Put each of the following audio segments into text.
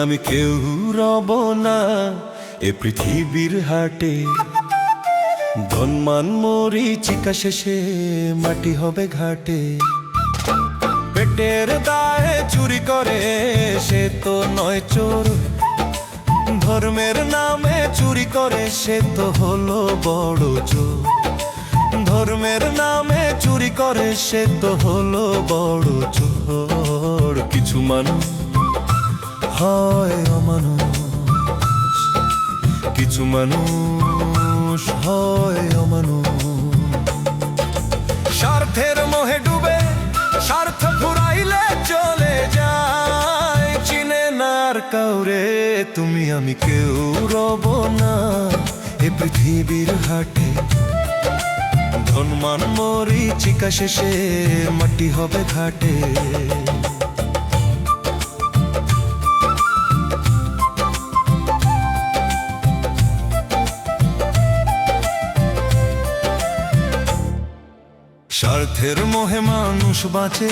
আমি কেউ রব না এ পৃথিবীর হাটে। ধনমান মরীচিকা শেষে মাটি হবে ঘাটে। পেটের দায়ে চুরি করে সে তো নয় চোর, ধর্মের নামে চুরি করে সে তো হলো বড় চোর। ধর্মের নামে চুরি করে সে তো হলো বড় চোর। কিছু মানুষ হয় অমানুষ, কিছু মানুষ হয় অমানুষ। স্বার্থের মোহে ডুবে স্বার্থ ফুরাইলে চলে যায়। চিনে না আর কাউরে তুমি আমি কেউ রব না এ পৃথিবীর হাটে। ধনমান মরীচিকা শেষে মাটি হবে ঘাটে। স্বার্থের মোহে মানুষ বাঁচে,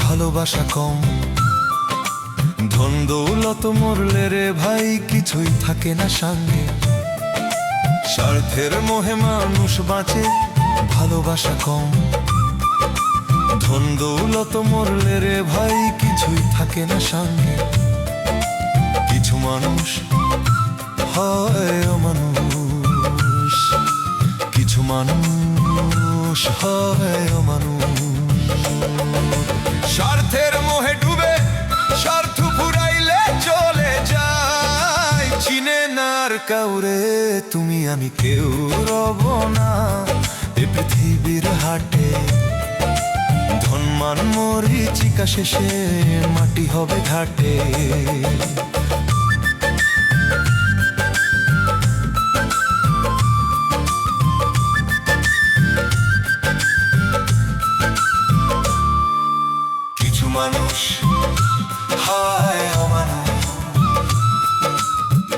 ভালোবাসা কম। ধন দৌলত মরলে রে ভাই কিছুই থাকে না সঙ্গে। স্বার্থের মোহে মানুষ বাঁচে, ভালোবাসা কম। ধন দৌলত মরলে রে ভাই কিছুই থাকে না সঙ্গে। কিছু মানুষ হয় অমানুষ, কিছু মানুষ হয় অমানুষ। স্বার্থের মোহে ডুবে স্বার্থ ফুরাইলে চলে যায়। চিনে না আর কাউরে তুমি আমি কেউ রব না এ পৃথিবীর হাটে। ধনমান মরীচিকা শেষে মাটি হবে ঘাটে। কিছু মানুষ হয় অমানুষ,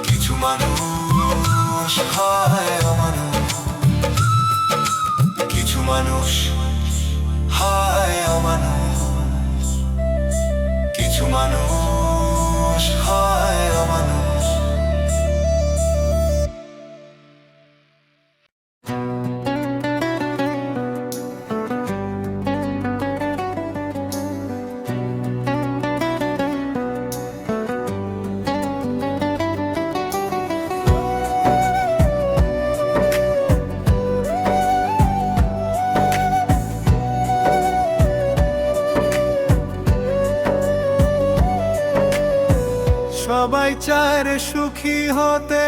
কিছু মানুষ হয় অমানুষ। কিছু মানুষ হয় অমানুষ, কিছু মানুষ হয় অমানুষ। সবাই চায় রে সুখী হতে,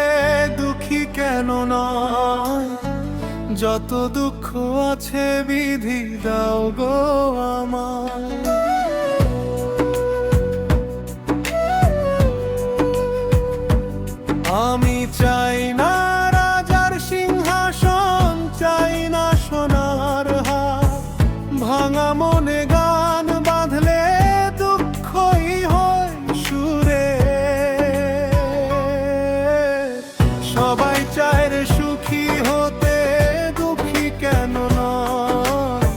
দুঃখী কেন নয়? যত দুঃখ আছে বিধি দাও গো আমায়। আমি চাই না রাজার সিংহাসন, চাই না সোনার হার। ভাঙা মনে গান বাঁধলে দুঃখই হয় সুরে। সবাই চায় রে সুখী হতে, দুঃখী কেন নয়?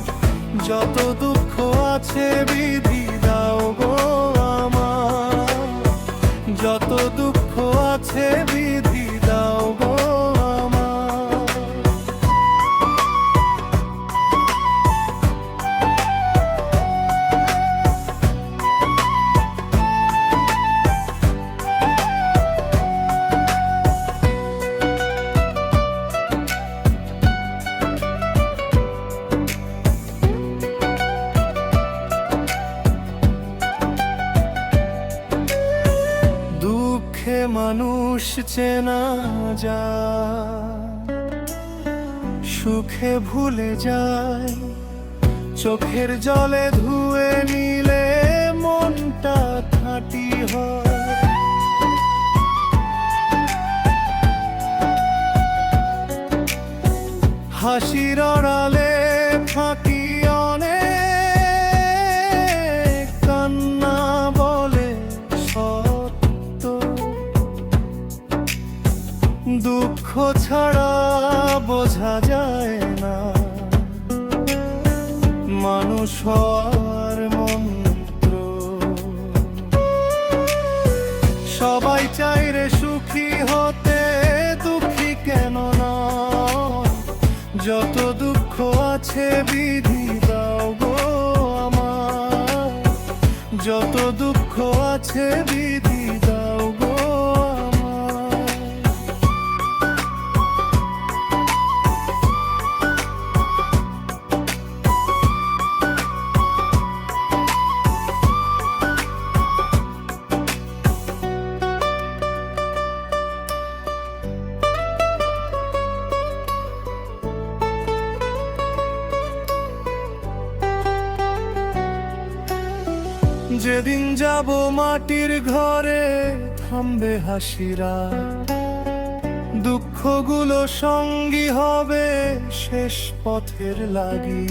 যত দুঃখ আছে বিধি দাও গো আমায়। যত দুঃখ আছে বিধি দাও গো আমায়। দুঃখে মানুষ চেনা যায়, সুখে ভুলে যায়। চোখের জলে ধুয়ে নিলে মনটা খাঁটি হয়। হাসির আড়ালে ফাঁকি অনেক, কান্না বলে সত্য। দুঃখ ছাড়া বোঝা যায় না মানুষ হওয়ার মন্ত্র। সব আছে বিধি দাও গো আমার, যত দুঃখ আছে বিধি দাও গো আমার। যেদিন যাব মাটির ঘরে থামবে হাসিরা, দুঃখগুলো সঙ্গী হবে শেষ পথের লাগি।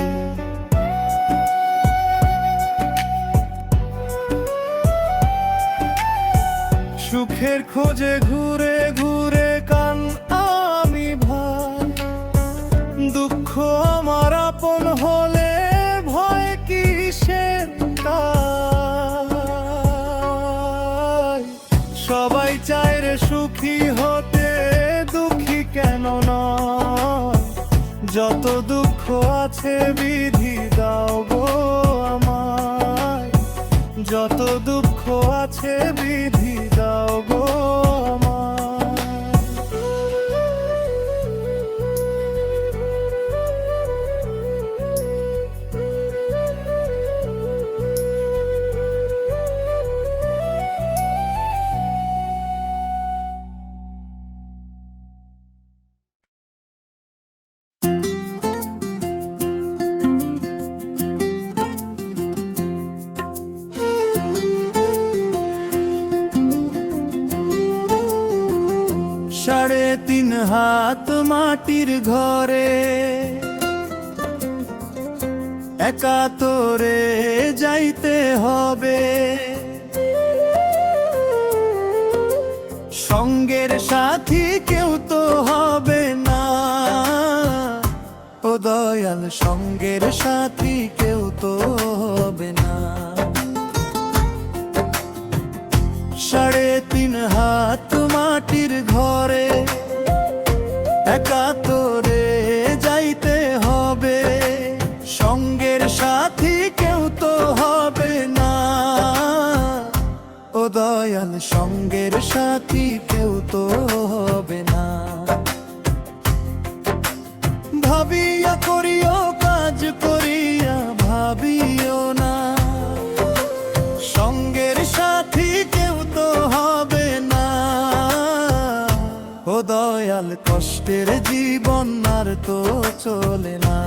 সুখের খোঁজে ঘুরে ঘুরে কান আমি ভাই, দুঃখ আমার আপন হলে ভয় কিসের তাই? সবাই চায় রে সুখী হতে, দুঃখী কেন নয়? যত দুঃখ আছে বিধি দাও গো আমায়, যত দুঃখ আছে বিধি দাও গো আমায়। সাড়ে তিন হাত মাটির ঘরে একা তোরে যাইতে হবে, সঙ্গের সাথী কেউ তো হবে না। ও দয়াল সঙ্গের সাথী কেউ তো হবে না। সাড়ে তিন হাত মাটির ঘরে একা তোরে যাইতে হবে, সঙ্গের সাথী কেউ তো হবে না। ও দয়াল সঙ্গের সাথী কেউ তো হবে না। ভাবিয়া করিও কাজ করিয়া ভাবিও না, সঙ্গের সাথী কেউ তো হবে না। ও দয়াল কষ্টের জীবন আর তো চলে না।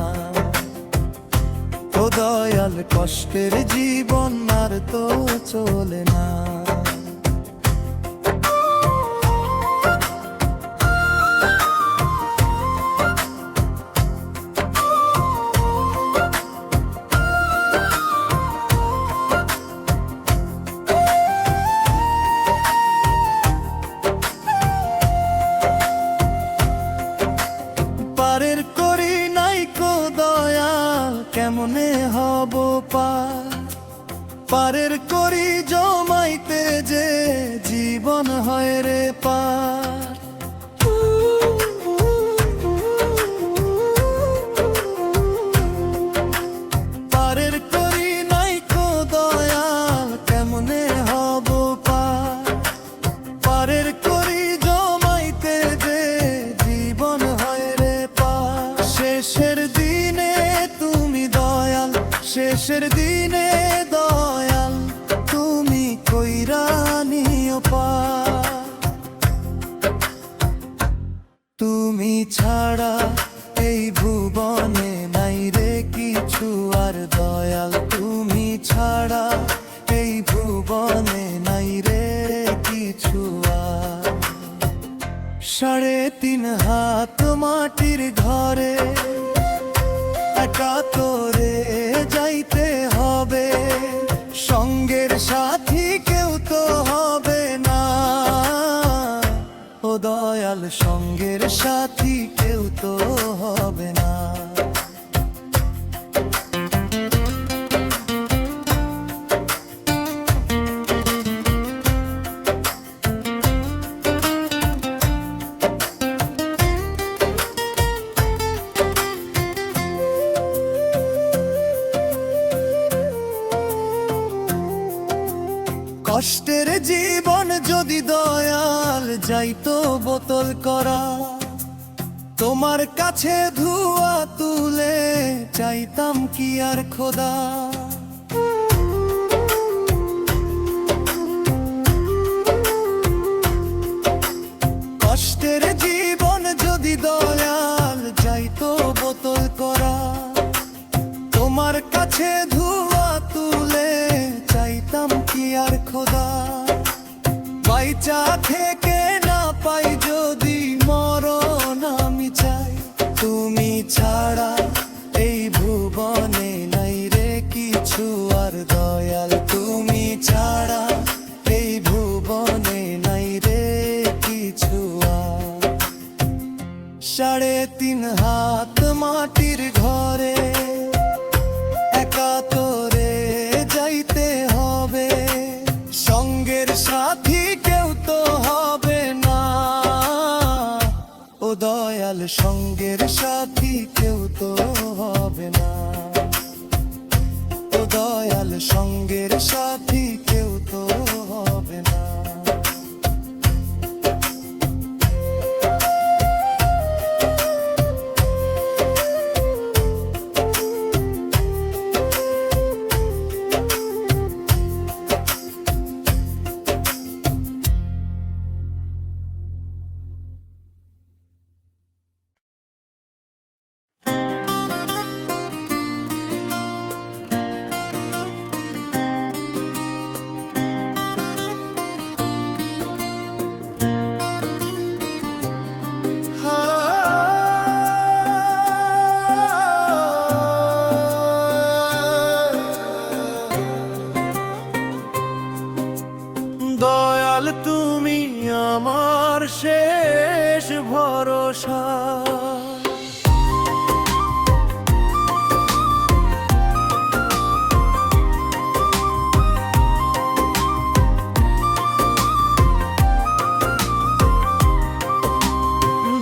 ও দয়াল কষ্টের জীবন আর তো চলে না। পারের করি নাই কো দয়াল কেমনে হব পার, পারের করি জমাইতে যে জীবন হয় রে পার। পারের করি নাই কো দয়াল কেমনে হব পার, পারের করি জমাইতে যে জীবন হয় রে পার। শেষের দিনে তুমি দয়াল, শেষের দিনে দয়াল তুমি কইরা নিও পার। তুমি ছাড়া এই ভুবনে নাই রে কিছু আর দয়াল, তুমি ছাড়া এই ভুবনে নাই রে কিছু আর। সাড়ে তিন হাত মাটির ঘরে একা তোরে যাইতে হবে, সঙ্গের সাথী কেউ তো হবে না। ও দয়াল সঙ্গের সাথী কেউ তো হবে না। কষ্টের জীবন যদি দয়াল যাইতো বোতল করা, তোমার কাছে ধোঁয়া তুলে চাইতাম কি আর খোদা। কষ্টের জীবন যদি দয়াল যাইতো বোতল করা, তোমার কাছে ধোঁয়া তুলে চাইতাম কি আর খোদা। বাইচা থেকে না পাই যদি মরণ আমি চাই, তুমি ছাড়া এই ভুবনে নাই রে কিছু আর দয়াল, তুমি ছাড়া এই ভুবনে নাই রে কিছু আর। 3.5 হাত মাটির ঘরে একা তোরে যাইতে হবে, সঙ্গের সাথী কেউ তো হবে না। ও দয়াল সঙ্গের সাথী কেউ তো হবে না, ও দয়াল সঙ্গের সাথী কেউ তো হবে না। দয়াল তুমি আমার শেষ ভরসা,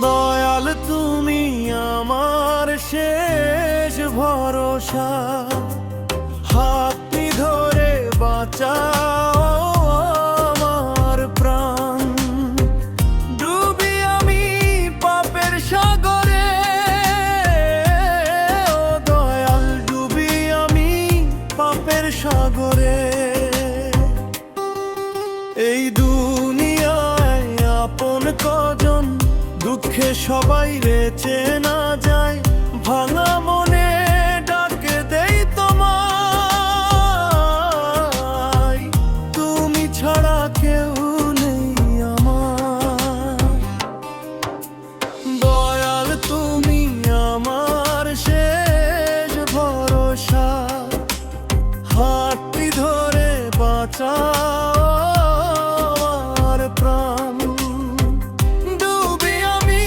দয়াল তুমি আমার শেষ ভরসা। হাতটি ধরে বাঁচাও আমার প্রাণ, ডুবি আমি পাপের সাগরে। ও দয়াল ডুবি আমি পাপের সাগরে। এই দুনিয়ায় আপন কজন, দুঃখে সবাই রে চেনা যায়। ভাঙা মনে ডাকে দেই তোমায়, তুমি ছাড়া কেউ নেই আমার। দয়াল তুমি আমার শেষ ভরসা, হাতটি ধরে বাঁচাও আমার প্রাণ, ডুবি আমি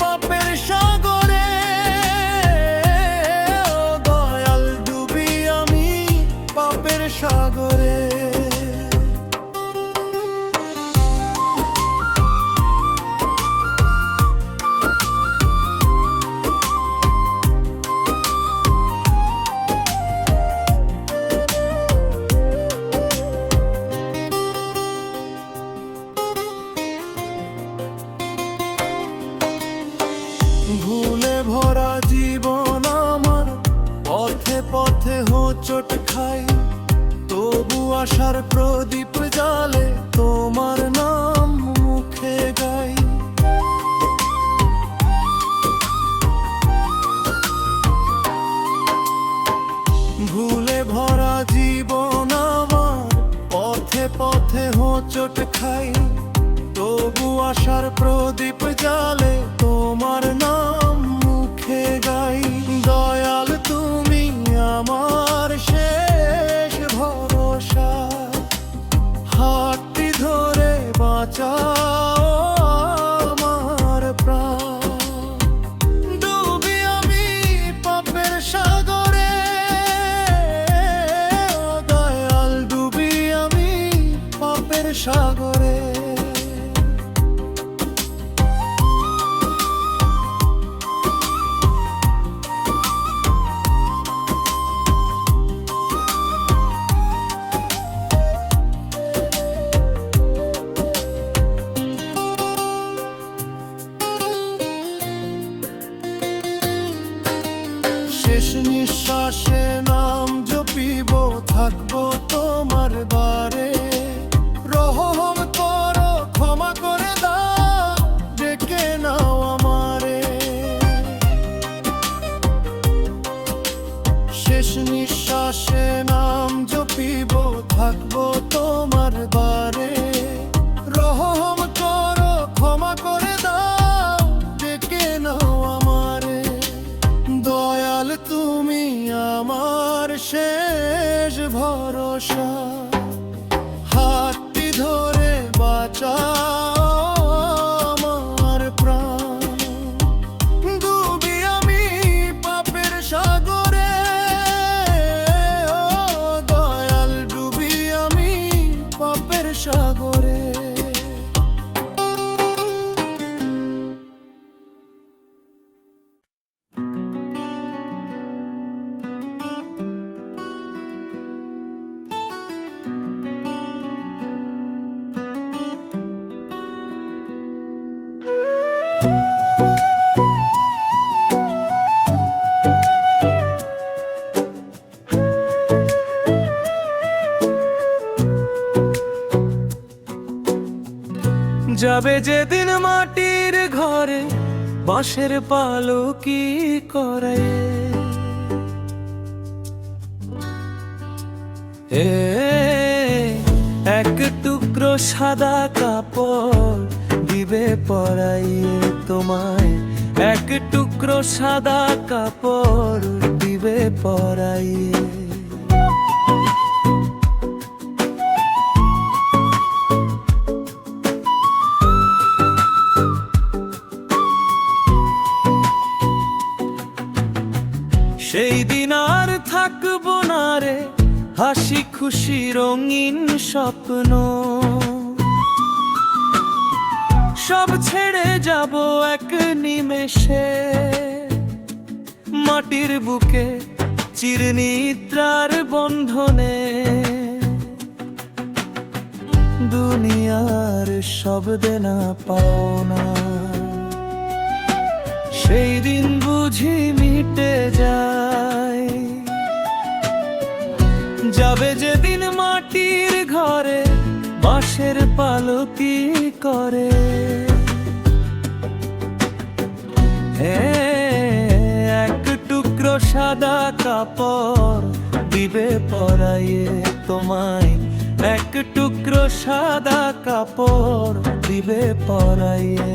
পাপের সাগরে। ও দয়াল ডুবি আমি পাপের সাগরে। ভুলে ভরা জীবন আমার, পথে পথে হোঁচট খাই, তবু আশার প্রদীপ জালে তোমার নাম মুখে গাই। ভুলে ভরা জীবন আমার, পথে পথে হোঁচট খাই, তবু আশার প্রদীপ জালে তোমার নাম মুখে গাই। দয়াল তুমি আমার শেষ ভরসা, হাতটি ধরে বাঁচাও আমার প্রাণ, ডুবি আমি পাপের সাগরে। ও দয়াল ডুবি আমি পাপের সাগরে। নিঃশ্বাসে নাম জপিব, থাকবো তোমার বারে। রহম করো, ক্ষমা করে দাও, ডেকে নাও আমারে। দয়াল তুমি আমার শেষ ভরসা, হাতটি ধরে বাঁচাও আমার প্রাণ। ডুবি আমি পাপের সাগরে, ও দয়াল ডুবি আমি পাপের সাগরে। যাবে যেদিন মাটির ঘরে, বাঁশের পালকি করে। এক টুকরো সাদা কাপড় দিবে পরাইয়ে তোমায়, এক টুকরো সাদা কাপড় দিবে পরাইয়ে। সেই দিন আর থাকবো না রে হাসি খুশি রঙিন স্বপ্ন, সব ছেড়ে যাব এক নিমেষে মাটির বুকে চিরনিদ্রার বন্ধনে। দুনিয়ার সব দেনা পাওনা সেই দিন বুঝি মিটে যায়। যাবে যেদিন মাটির ঘরে, বাঁশের পালকি করে। এক টুকরো সাদা কাপড় দিবে পরাইয়ে তোমায়, এক টুকরো সাদা কাপড় দিবে পরাইয়ে।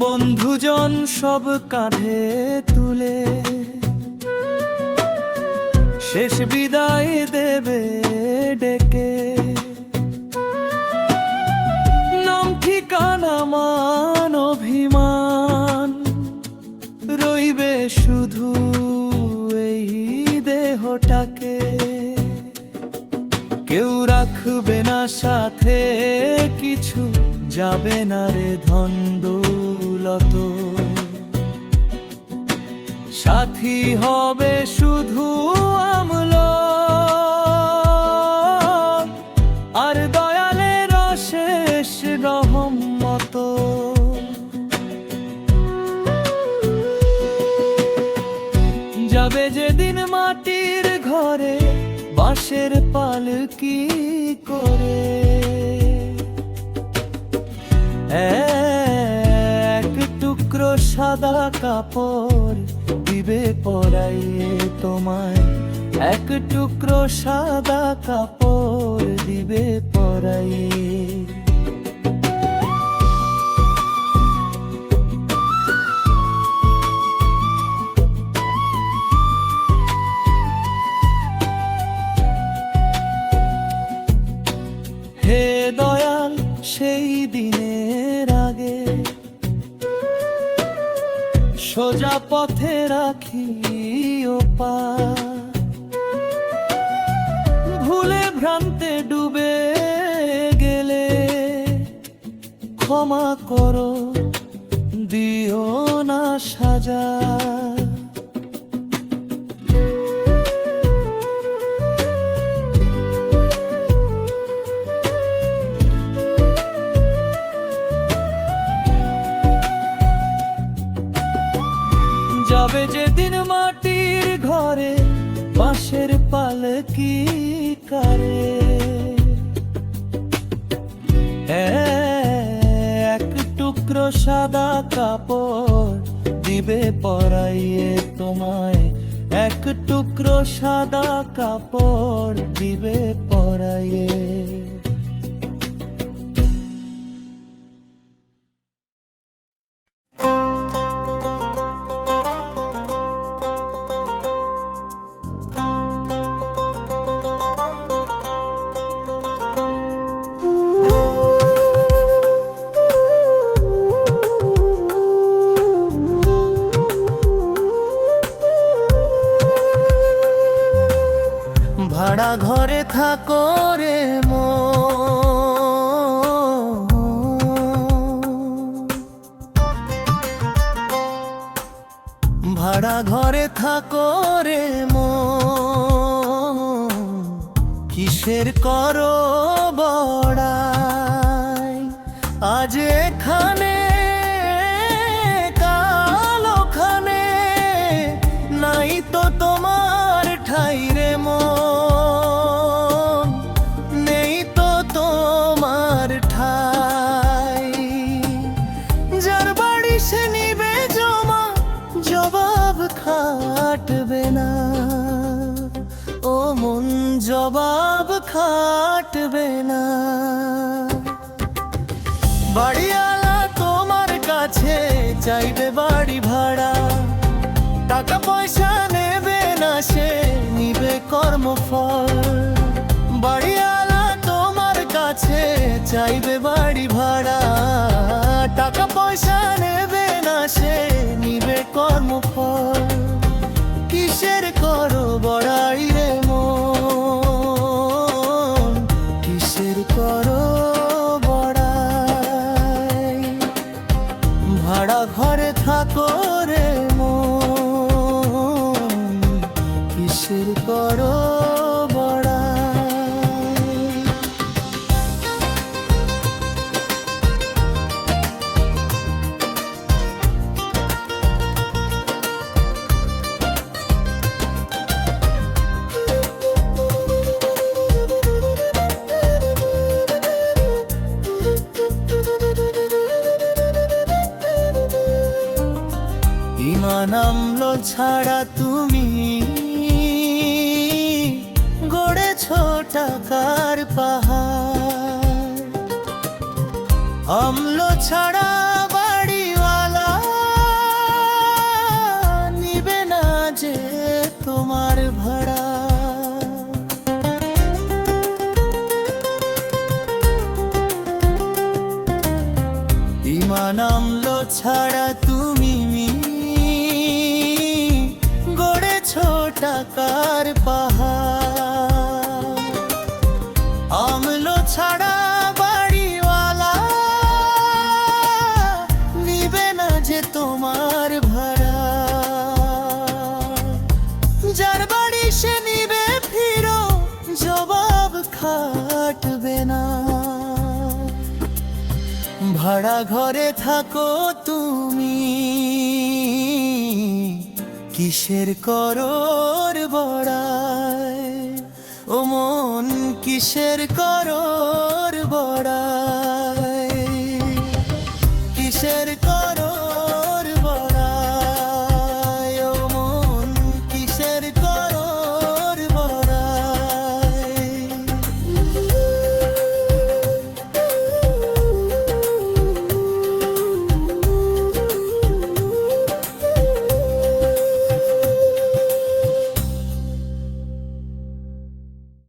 বন্ধুজন সব কাঁধে তুলে শেষ বিদায় দেবে ডেকে। নাম ঠিকানা মান অভিমান রইবে শুধু এই দেহটাকে। কেউ রাখবে না সাথে কিছু, যাবে না রে ধন দৌলত, সাথী হবে শুধু আমলত আর দয়ালের অশেষ রহমত। যাবে যেদিন মাটির ঘরে, বাঁশের পালকি করে। এক টুকরো সাদা কাপড় দিবে পরাইয়ে তোমায়, এক টুকরো সাদা কাপড় দিবে পরাইয়ে। হে দয়াল সেই দিনের আগে, সোজা পথে রাখিও পা। ভুলে ভ্রান্তে ডুবে গেলে ক্ষমা করো, দিও না সাজা। যাবে যেদিন মাটির ঘরে, বাঁশের পালকি কারে। এক টুকরো সাদা কাপড় দিবে পরাইয়ে তোমায়, এক টুকরো সাদা কাপড় দিবে পরাইয়ে। ভাড়া ঘরে থাকো রে ভাড়া ঘরে থাকো রে কিসের করো বড়াই, আজ এখানে কাল ওখানে, নাই তো তোমার ঠাই রে নেই তো তোমার ঠাই। যার বাড়ি সে নিবে জমা, জবাব খাটবে না ও মন, জবাব খাটবে না। বাড়িওয়ালা তোমার কাছে চাইবে বাড়ি ভাড়া, টাকা পয়সা নেবে না সে নিবে কর্মফল। বাড়িওয়ালা তোমার কাছে চাইবে বাড়ি ভাড়া, টাকা পয়সা নেবে না সে নিবে কর্মফল। কিসের করো বড়াই রে মন, কিসের করো বড়াই। ভাড়া ঘরে থাকো রে মন, কিসের করো বড়াই। ইমান আমলো ছাড়া তুমি গড়েছ টাকার পাহাড়, আমলো ছাড়া বাড়িওয়ালা নিবে না যে তোমার ভাড়া। ইমান আমলো ছাড়া তুমি গড়েছ টাকার পাহাড়, আমলো ছাড়া বাড়িওয়ালা নিবে না যে তোমার ভাড়া। যার বাড়ি সে নিবে ফিরো, জবাব খাটবে না। ভাড়া ঘরে থাকো তুমি, কিসের করোর বড়াই ও মন, কিসের করোর বড়াই।